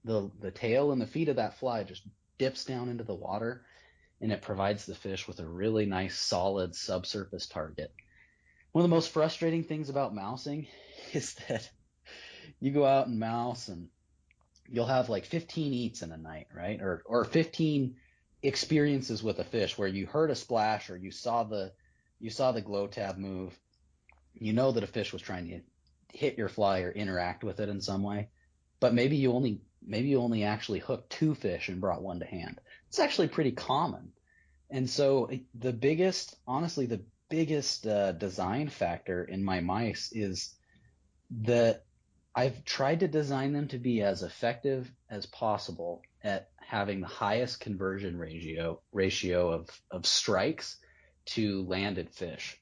the tail and the feet of that fly just dips down into the water, and it provides the fish with a really nice solid subsurface target. One of the most frustrating things about mousing is that you go out and mouse and you'll have like 15 eats in a night, right? Or 15 experiences with a fish where you heard a splash or you saw the glow tab move. You know that a fish was trying to hit your fly or interact with it in some way, but maybe you only actually hooked 2 fish and brought one to hand. It's actually pretty common. And so honestly, the biggest design factor in my mice is that I've tried to design them to be as effective as possible at having the highest conversion ratio of strikes to landed fish.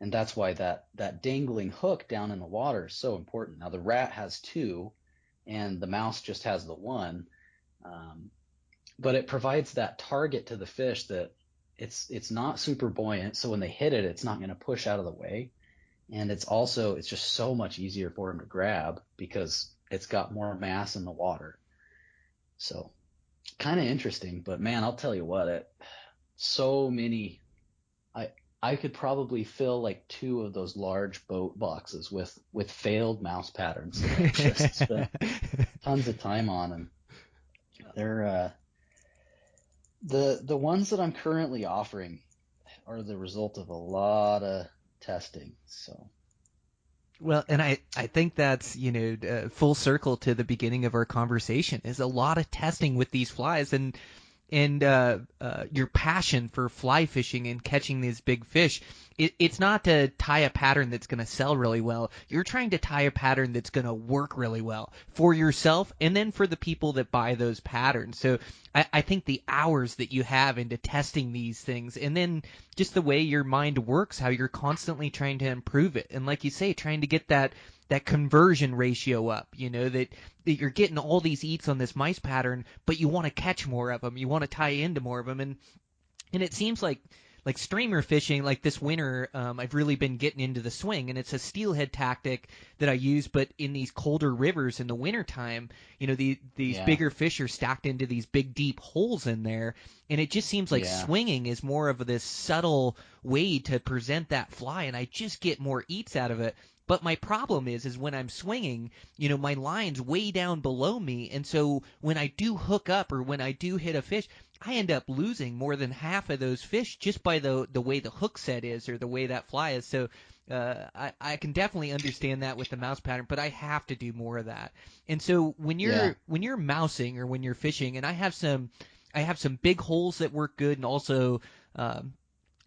And that's why that dangling hook down in the water is so important. Now the rat has 2, and the mouse just has the one. But it provides that target to the fish that it's not super buoyant, so when they hit it, it's not going to push out of the way. And it's just so much easier for them to grab because it's got more mass in the water. So kind of interesting, but man, I'll tell you what, so many, I I could probably fill like 2 of those large boat boxes with failed mouse patterns that I've just spent tons of time on, and they're the ones that I'm currently offering are the result of a lot of testing. So Well, and I think that's, full circle to the beginning of our conversation is a lot of testing with these flies and your passion for fly fishing and catching these big fish. It's not to tie a pattern that's going to sell really well. You're trying to tie a pattern that's going to work really well for yourself and then for the people that buy those patterns. So I think the hours that you have into testing these things and then just the way your mind works, how you're constantly trying to improve it. And like you say, trying to get that conversion ratio up, that you're getting all these eats on this mice pattern, but you want to catch more of them. You want to tie into more of them. And it seems like streamer fishing, like this winter, I've really been getting into the swing, and it's a steelhead tactic that I use. But in these colder rivers in the wintertime, these yeah, bigger fish are stacked into these big deep holes in there, and it just seems like yeah, swinging is more of this subtle way to present that fly, and I just get more eats out of it. But my problem is when I'm swinging, my line's way down below me, and so when I do hook up or when I do hit a fish, I end up losing more than half of those fish just by the way the hook set is or the way that fly is. So I can definitely understand that with the mouse pattern, but I have to do more of that. And so yeah, when you're mousing or when you're fishing, and I have some big holes that work good, and also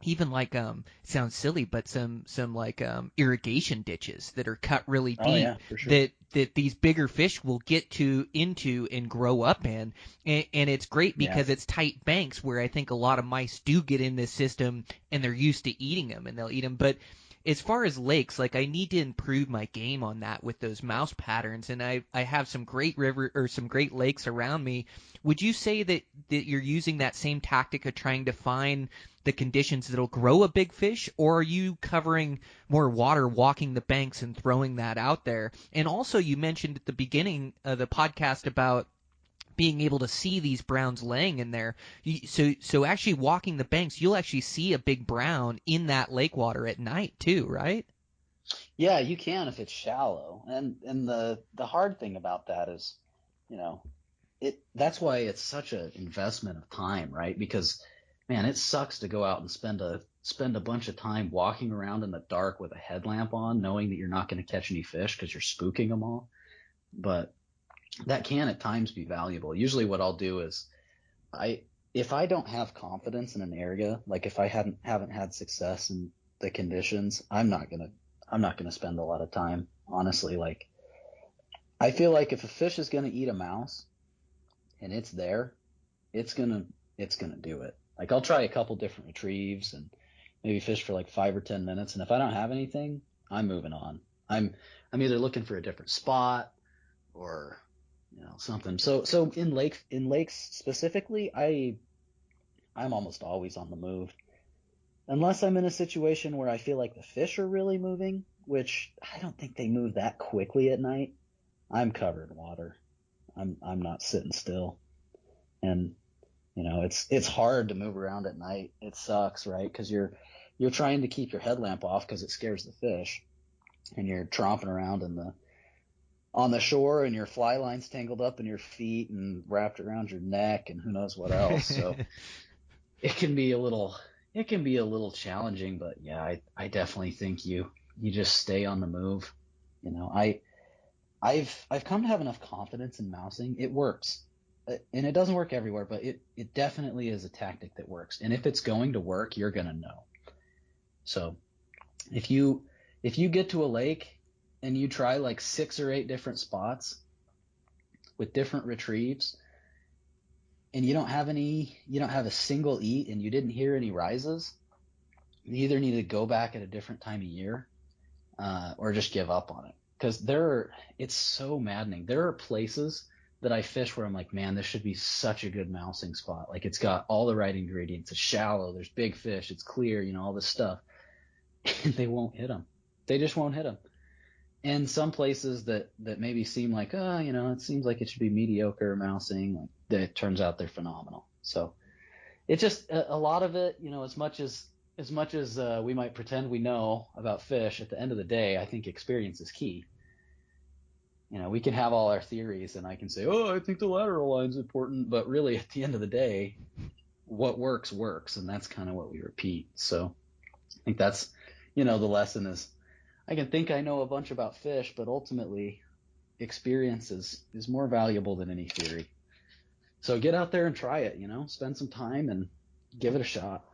even like it sounds silly, but some like irrigation ditches that are cut really oh yeah, deep for sure, that these bigger fish will get into and grow up in, and it's great yeah, because it's tight banks where I think a lot of mice do get in this system and they're used to eating them and they'll eat them. But as far as lakes, like I need to improve my game on that with those mouse patterns, and I have some great river or some great lakes around me. Would you say that you're using that same tactic of trying to find the conditions that'll grow a big fish, or are you covering more water, walking the banks and throwing that out there? And also, you mentioned at the beginning of the podcast about being able to see these browns laying in there. So actually walking the banks, you'll actually see a big brown in that lake water at night too, right? yeah. You can if it's shallow, and the hard thing about that is, you know, that's why it's such an investment of time, right? Because man, it sucks to go out and spend a bunch of time walking around in the dark with a headlamp on, knowing that you're not going to catch any fish because you're spooking them all. But that can at times be valuable. Usually, what I'll do is I if I don't have confidence in an area, like if I haven't had success in the conditions, I'm not gonna spend a lot of time. Honestly, like I feel like if a fish is gonna eat a mouse and it's there, it's gonna it's gonna do it. Like I'll try a couple different retrieves and maybe fish for like 5 or 10 minutes, and if I don't have anything, I'm moving on. I'm I'm either looking for a different spot or something. So in lakes specifically, I'm almost always on the move unless I'm in a situation where I feel like the fish are really moving, which I don't think they move that quickly at night. I'm covered in water. I'm not sitting still, and it's hard to move around at night. It sucks, right? Because you're trying to keep your headlamp off because it scares the fish, and you're tromping around on the shore, and your fly line's tangled up in your feet and wrapped around your neck, and who knows what else. So it can be a little challenging, but yeah, I definitely think you just stay on the move. I've come to have enough confidence in mousing. It works. And it doesn't work everywhere, but it definitely is a tactic that works. And if it's going to work, you're gonna know. So if you get to a lake and you try like 6 or 8 different spots with different retrieves, and you don't have a single eat, and you didn't hear any rises, you either need to go back at a different time of year, or just give up on it. because it's so maddening. There are places that I fish where I'm like, man, this should be such a good mousing spot. Like it's got all the right ingredients. It's shallow. There's big fish. It's clear. All this stuff, and they won't hit them. They just won't hit them. And some places that maybe seem like, it seems like it should be mediocre mousing, like it turns out they're phenomenal. So it's just a lot of it, as much as we might pretend we know about fish, at the end of the day, I think experience is key. We can have all our theories, and I can say, oh, I think the lateral line's important, but really at the end of the day, what works, and that's kind of what we repeat. So I think that's, the lesson is, I can think I know a bunch about fish, but ultimately experience is more valuable than any theory. So get out there and try it, spend some time and give it a shot.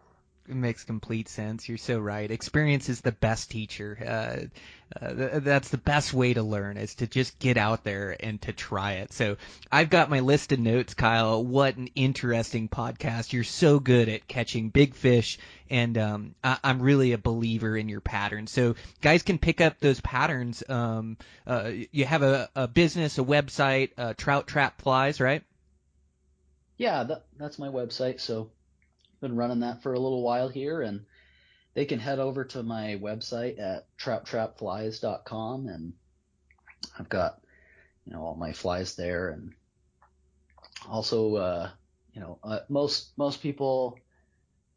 It makes complete sense. You're so right. Experience is the best teacher. That's the best way to learn, is to just get out there and to try it. So I've got my list of notes, Kyle. What an interesting podcast. You're so good at catching big fish, and I'm really a believer in your patterns. So guys can pick up those patterns. You have a business, a website, Trout Trap Flies, right? Yeah, that's my website. So been running that for a little while here, and they can head over to my website at trouttrapflies.com, and I've got all my flies there. And also most people,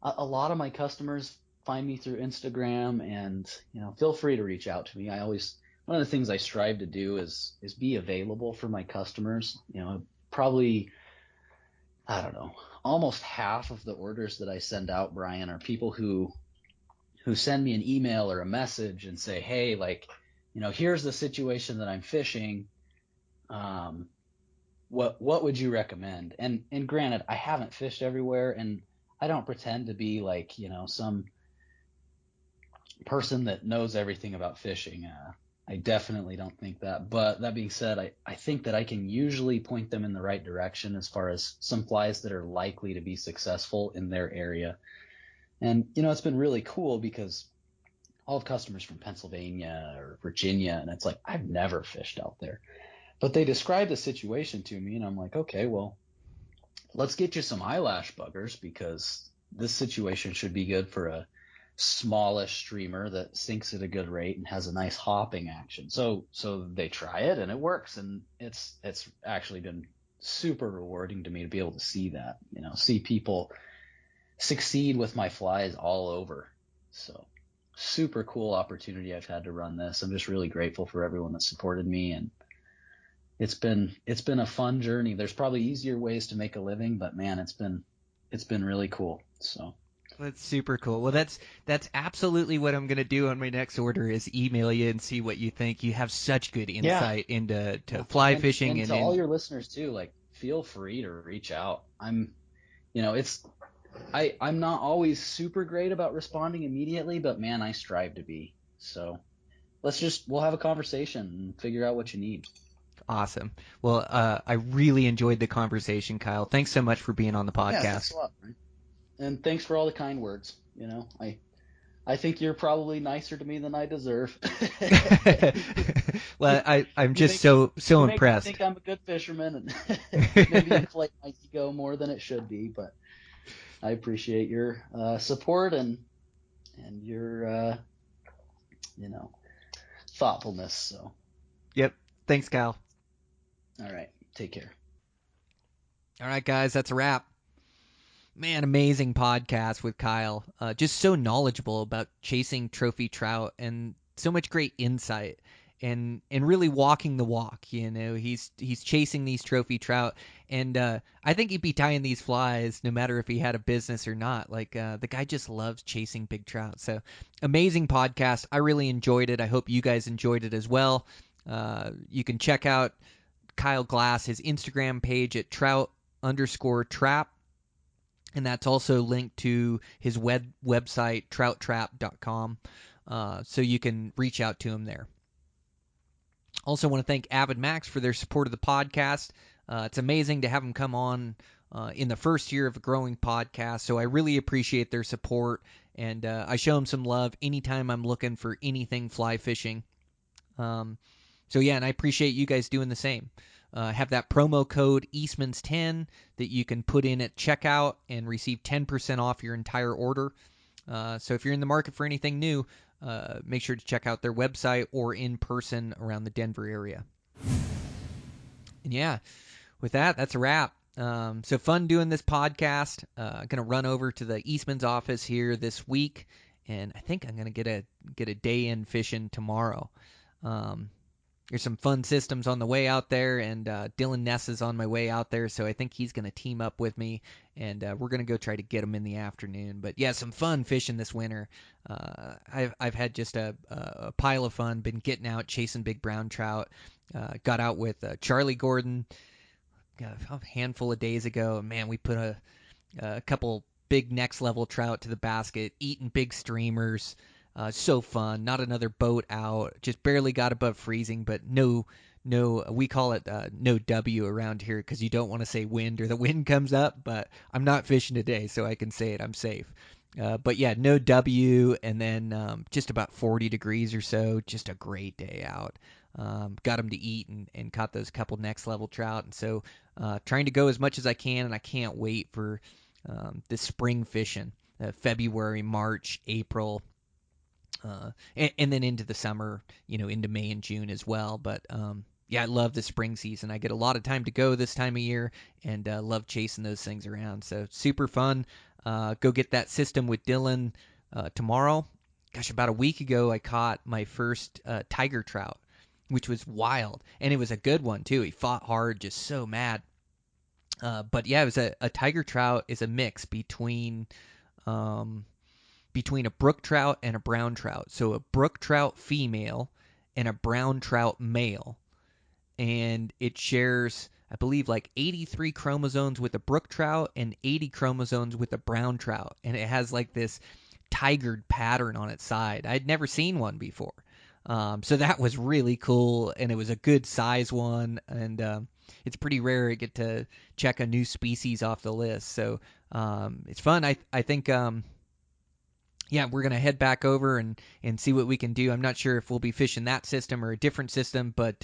a lot of my customers find me through Instagram, and feel free to reach out to me. One of the things I strive to do is be available for my customers. Probably, I don't know, almost half of the orders that I send out, Brian, are people who send me an email or a message and say, hey, like, here's the situation that I'm fishing. What would you recommend? And granted, I haven't fished everywhere, and I don't pretend to be like, some person that knows everything about fishing. I definitely don't think that. But that being said, I think that I can usually point them in the right direction as far as some flies that are likely to be successful in their area. And, it's been really cool because I'll have customers from Pennsylvania or Virginia, and it's like, I've never fished out there. But they described the situation to me, and I'm like, okay, well, let's get you some eyelash buggers, because this situation should be good for a smallish streamer that sinks at a good rate and has a nice hopping action. So they try it, and it works, and it's actually been super rewarding to me to be able to see that, see people succeed with my flies all over. So super cool opportunity I've had to run this. I'm just really grateful for everyone that supported me, and it's been a fun journey. There's probably easier ways to make a living, but man, it's been really cool. So That's super cool. Well, that's absolutely what I'm going to do on my next order, is email you and see what you think. You have such good insight into fly fishing, and to all your listeners too, like, feel free to reach out. I'm not always super great about responding immediately, but man, I strive to be. So we'll have a conversation and figure out what you need. Awesome. Well, I really enjoyed the conversation, Kyle. Thanks so much for being on the podcast. Yeah, thanks a lot, man. And thanks for all the kind words. I think you're probably nicer to me than I deserve. Well, I'm just so impressed. I think I'm a good fisherman, and maybe inflate my ego more than it should be, but I appreciate your support and your thoughtfulness. So, Yep. Thanks, Kyle. all right, take care. All right, guys, that's a wrap. Man, amazing podcast with Kyle. Just so knowledgeable about chasing trophy trout, and so much great insight, and really walking the walk. He's chasing these trophy trout, and I think he'd be tying these flies no matter if he had a business or not. Like, the guy just loves chasing big trout. So amazing podcast. I really enjoyed it. I hope you guys enjoyed it as well. You can check out Kyle Glass, his Instagram page at trout_trap. And that's also linked to his website, trouttrap.com, so you can reach out to him there. Also want to thank Avid Max for their support of the podcast. It's amazing to have them come on in the first year of a growing podcast, so I really appreciate their support, and I show them some love anytime I'm looking for anything fly fishing. So yeah, and I appreciate you guys doing the same. Have that promo code Eastmans10 that you can put in at checkout and receive 10% off your entire order. So if you're in the market for anything new, make sure to check out their website or in person around the Denver area. And yeah, with that, that's a wrap. So fun doing this podcast. I'm gonna run over to the Eastman's office here this week, and I think I'm gonna get a day in fishing tomorrow. There's some fun systems on the way out there, and Dylan Ness is on my way out there, so I think he's going to team up with me, and we're going to go try to get him in the afternoon. But yeah, some fun fishing this winter. I've had just a pile of fun, been getting out, chasing big brown trout. Got out with Charlie Gordon a handful of days ago. Man, we put a couple big next level trout to the basket, eating big streamers. So fun. Not another boat out. Just barely got above freezing, but no. We call it no W around here because you don't want to say wind or the wind comes up. But I'm not fishing today, so I can say it. I'm safe. But yeah, no W, and then just about 40 degrees or so. Just a great day out. Got them to eat and caught those couple next level trout. And so trying to go as much as I can, and I can't wait for the spring fishing. February, March, April. And then into the summer, into May and June as well. But yeah, I love the spring season. I get a lot of time to go this time of year, and love chasing those things around. So super fun. Go get that system with Dylan tomorrow. Gosh, about a week ago, I caught my first tiger trout, which was wild, and it was a good one too. He fought hard, just so mad. But yeah, it was a tiger trout is a mix between a brook trout and a brown trout. So a brook trout female and a brown trout male. And it shares, I believe, like 83 chromosomes with a brook trout and 80 chromosomes with a brown trout. And it has like this tigered pattern on its side. I'd never seen one before. So that was really cool, and it was a good size one. And it's pretty rare to get to check a new species off the list. So it's fun. I think yeah, we're going to head back over and see what we can do. I'm not sure if we'll be fishing that system or a different system, but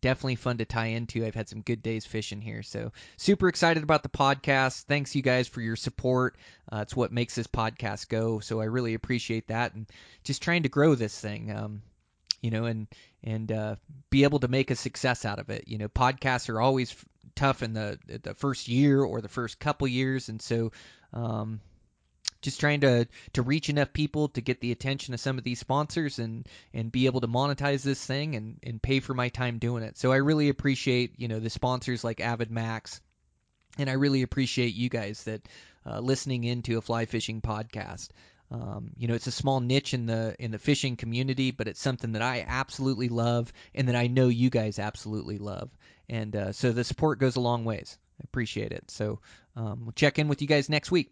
definitely fun to tie into. I've had some good days fishing here. So super excited about the podcast. Thanks, you guys, for your support. It's what makes this podcast go. So I really appreciate that. And just trying to grow this thing, and be able to make a success out of it. Podcasts are always tough in the first year or the first couple years. And so just trying to reach enough people to get the attention of some of these sponsors and be able to monetize this thing and pay for my time doing it. So I really appreciate, the sponsors like Avid Max, and I really appreciate you guys that listening into a fly fishing podcast. It's a small niche in the fishing community, but it's something that I absolutely love and that I know you guys absolutely love. And so the support goes a long ways. I appreciate it. So we'll check in with you guys next week.